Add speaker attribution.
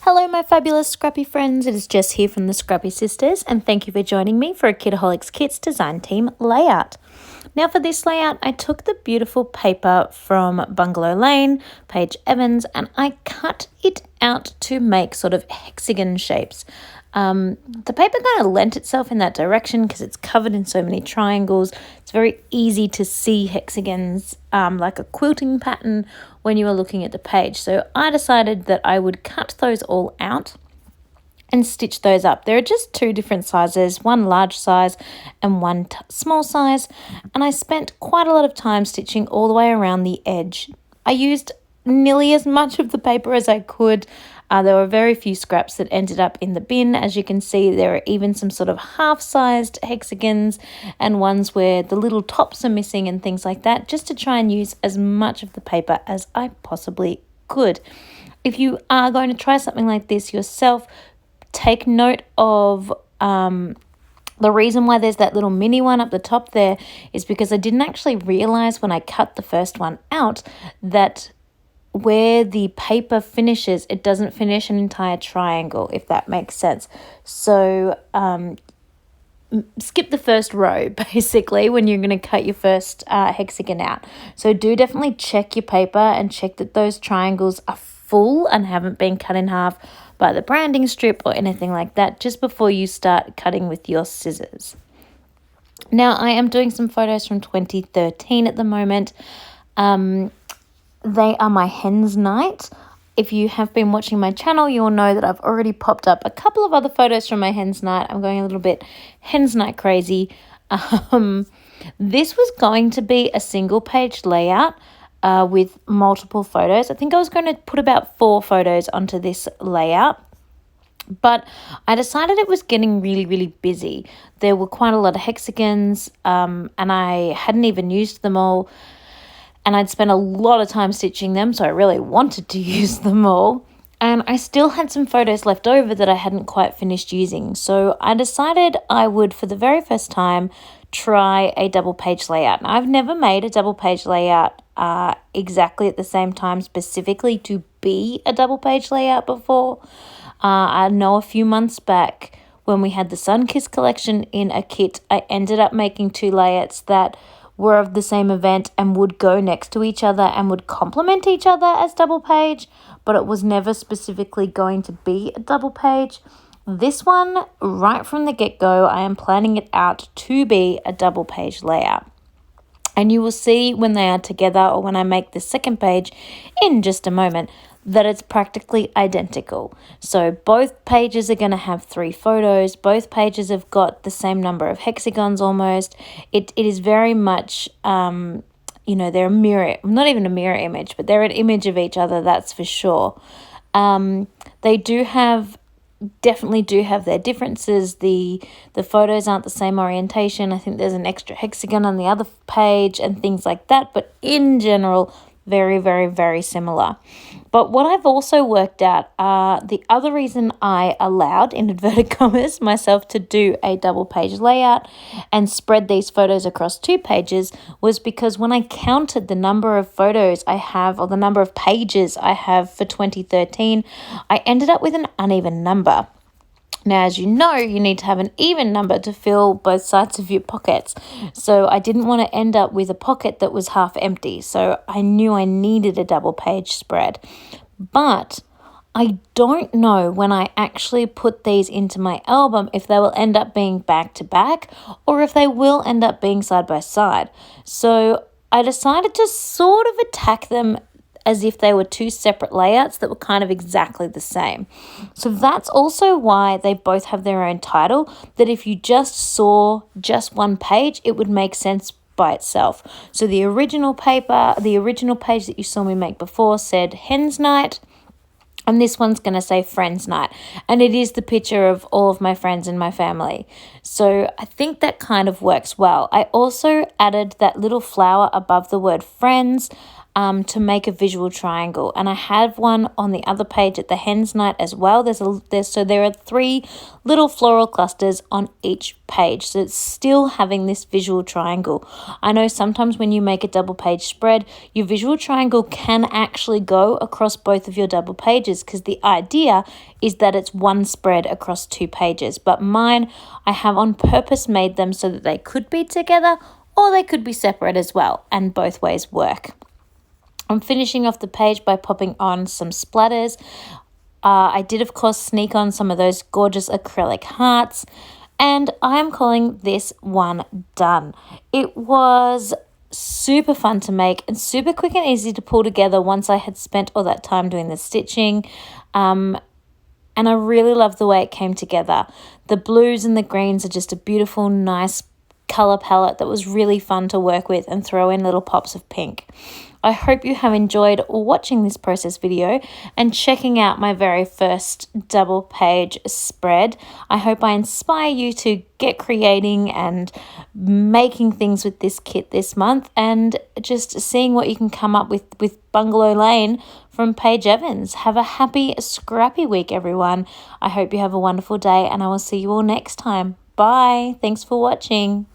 Speaker 1: Hello, my fabulous scrappy friends. It is Jess here from the Scrappy Sisters, and thank you for joining me for a Kitaholic Kits design team layout. Now for this layout, I took the beautiful paper from Bungalow Lane, Paige Evans, and I cut it out to make sort of hexagon shapes. The paper kind of lent itself in that direction because it's covered in so many triangles. It's very easy to see hexagons like a quilting pattern when you are looking at the page. So I decided that I would cut those all out and stitch those up. There are just two different sizes, one large size and one small size. And I spent quite a lot of time stitching all the way around the edge. I used nearly as much of the paper as I could. There were very few scraps that ended up in the bin. As you can see, there are even some sort of half-sized hexagons and ones where the little tops are missing and things like that, just to try and use as much of the paper as I possibly could. If you are going to try something like this yourself, take note of the reason why there's that little mini one up the top there is because I didn't actually realize when I cut the first one out that where the paper finishes, it doesn't finish an entire triangle, if that makes sense. So skip the first row, basically, when you're going to cut your first hexagon out. So do definitely check your paper and check that those triangles are full and haven't been cut in half by the branding strip or anything like that just before you start cutting with your scissors. Now, I am doing some photos from 2013 at the moment. They are my Hens night. If you have been watching my channel, you'll know that I've already popped up a couple of other photos from my Hens night. I'm going a little bit Hens night crazy. This was going to be a single page layout with multiple photos. I think I was going to put about 4 photos onto this layout, but I decided it was getting really, really busy. There were quite a lot of hexagons and I hadn't even used them all. And I'd spent a lot of time stitching them, so I really wanted to use them all. And I still had some photos left over that I hadn't quite finished using. So I decided I would, for the very first time, try a double page layout. Now, I've never made a double page layout exactly at the same time, specifically to be a double page layout before. I know a few months back when we had the Sunkiss collection in a kit, I ended up making 2 layouts that were of the same event and would go next to each other and would complement each other as double page, but it was never specifically going to be a double page. This one, right from the get-go, I am planning it out to be a double page layout. And you will see when they are together or when I make the second page in just a moment that it's practically identical. So both pages are going to have 3 photos. Both pages have got the same number of hexagons almost. It is very much, they're a mirror, not even a mirror image, but they're an image of each other, that's for sure. They definitely do have their differences. The photos aren't the same orientation. I think there's an extra hexagon on the other page and things like that, but in general, very, very, very similar. But what I've also worked out, the other reason I allowed, in inverted commas, myself to do a double page layout and spread these photos across 2 pages was because when I counted the number of photos I have or the number of pages I have for 2013, I ended up with an uneven number. Now, as you know, you need to have an even number to fill both sides of your pockets. So I didn't want to end up with a pocket that was half empty. So I knew I needed a double page spread. But I don't know when I actually put these into my album if they will end up being back to back or if they will end up being side by side. So I decided to sort of attack them as if they were 2 separate layouts that were kind of exactly the same. So that's also why they both have their own title, that if you just saw just one page, it would make sense by itself. So the original page that you saw me make before said Hens Night, and this one's going to say Friends Night. And it is the picture of all of my friends in my family. So I think that kind of works well. I also added that little flower above the word friends. to make a visual triangle, and I have one on the other page at the Hens night as well. So there are 3 little floral clusters on each page, so it's still having this visual triangle. I know sometimes when you make a double page spread, your visual triangle can actually go across both of your double pages, because the idea is that it's one spread across 2 pages, but mine, I have on purpose made them so that they could be together or they could be separate as well, and both ways work. I'm finishing off the page by popping on some splatters. I did, of course, sneak on some of those gorgeous acrylic hearts, and I am calling this one done. It was super fun to make and super quick and easy to pull together once I had spent all that time doing the stitching. And I really love the way it came together. The blues and the greens are just a beautiful, nice color palette that was really fun to work with, and throw in little pops of pink. I hope you have enjoyed watching this process video and checking out my very first double page spread. I hope I inspire you to get creating and making things with this kit this month, and just seeing what you can come up with Bungalow Lane from Paige Evans. Have a happy, scrappy week, everyone. I hope you have a wonderful day, and I will see you all next time. Bye. Thanks for watching.